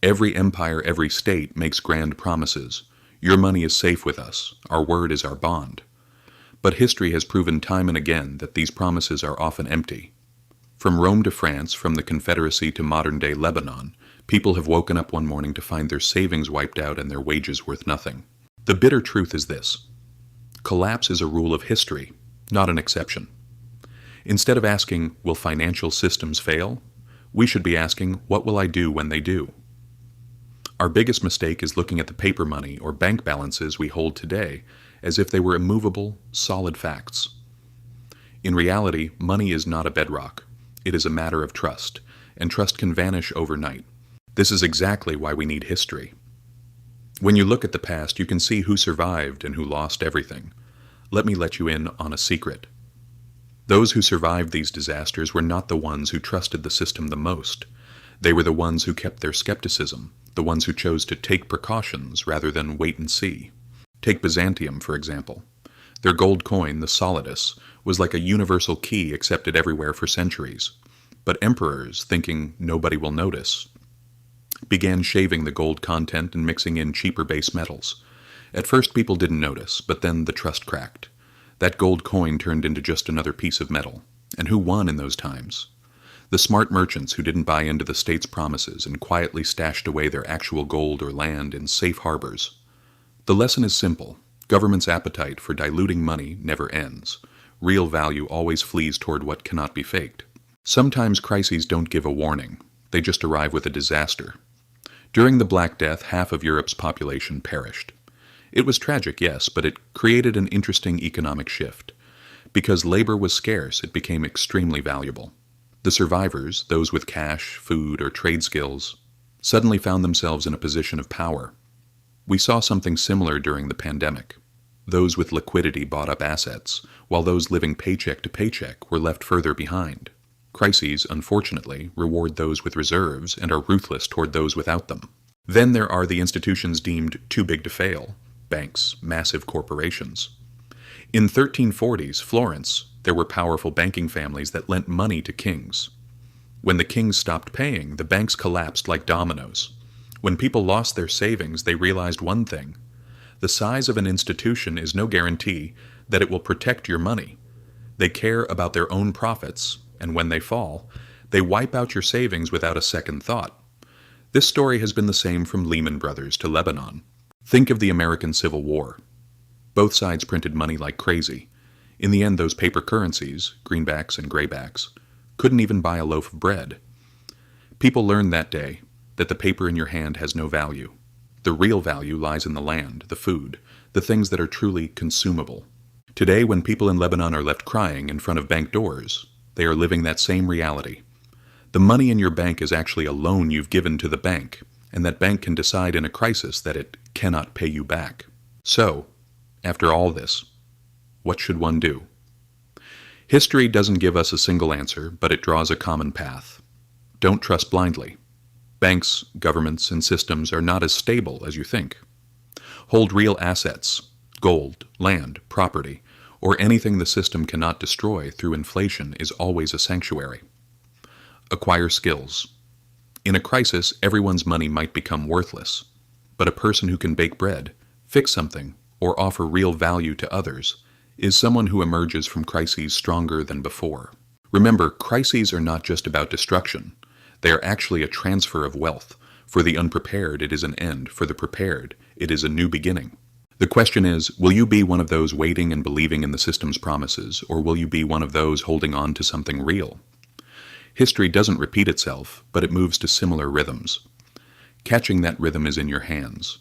Every empire, every state makes grand promises. Your money is safe with us. Our word is our bond. But history has proven time and again that these promises are often empty. From Rome to France, from the Confederacy to modern-day Lebanon, people have woken up one morning to find their savings wiped out and their wages worth nothing. The bitter truth is this: collapse is a rule of history, not an exception. Instead of asking, will financial systems fail? We should be asking, what will I do when they do? Our biggest mistake is looking at the paper money or bank balances we hold today as if they were immovable, solid facts. In reality, money is not a bedrock. It is a matter of trust, and trust can vanish overnight. This is exactly why we need history. When you look at the past, you can see who survived and who lost everything. Let me let you in on a secret. Those who survived these disasters were not the ones who trusted the system the most. They were the ones who kept their skepticism, the ones who chose to take precautions rather than wait and see. Take Byzantium, for example. Their gold coin, the solidus, was like a universal key accepted everywhere for centuries. But emperors, thinking nobody will notice, began shaving the gold content and mixing in cheaper base metals. At first people didn't notice, but then the trust cracked. That gold coin turned into just another piece of metal. And who won in those times? The smart merchants who didn't buy into the state's promises and quietly stashed away their actual gold or land in safe harbors. The lesson is simple. Government's appetite for diluting money never ends. Real value always flees toward what cannot be faked. Sometimes crises don't give a warning. They just arrive with a disaster. During the Black Death, half of Europe's population perished. It was tragic, yes, but it created an interesting economic shift. Because labor was scarce, it became extremely valuable. The survivors, those with cash, food, or trade skills, suddenly found themselves in a position of power. We saw something similar during the pandemic. Those with liquidity bought up assets, while those living paycheck to paycheck were left further behind. Crises, unfortunately, reward those with reserves and are ruthless toward those without them. Then there are the institutions deemed too big to fail. Banks, massive corporations. In 1340s Florence, there were powerful banking families that lent money to kings. When the kings stopped paying, the banks collapsed like dominoes. When people lost their savings, they realized one thing: the size of an institution is no guarantee that it will protect your money. They care about their own profits, and when they fall, they wipe out your savings without a second thought. This story has been the same from Lehman Brothers to Lebanon. Think of the American Civil War. Both sides printed money like crazy. In the end, those paper currencies, greenbacks and graybacks, couldn't even buy a loaf of bread. People learned that day that the paper in your hand has no value. The real value lies in the land, the food, the things that are truly consumable. Today, when people in Lebanon are left crying in front of bank doors, they are living that same reality. The money in your bank is actually a loan you've given to the bank, and that bank can decide in a crisis that it cannot pay you back. So, after all this, what should one do? History doesn't give us a single answer, but it draws a common path. Don't trust blindly. Banks, governments, and systems are not as stable as you think. Hold real assets, gold, land, property, or anything the system cannot destroy through inflation is always a sanctuary. Acquire skills. In a crisis, everyone's money might become worthless, but a person who can bake bread, fix something, or offer real value to others is someone who emerges from crises stronger than before. Remember, crises are not just about destruction. They are actually a transfer of wealth. For the unprepared, it is an end. For the prepared, it is a new beginning. The question is, will you be one of those waiting and believing in the system's promises, or will you be one of those holding on to something real? History doesn't repeat itself, but it moves to similar rhythms. Catching that rhythm is in your hands.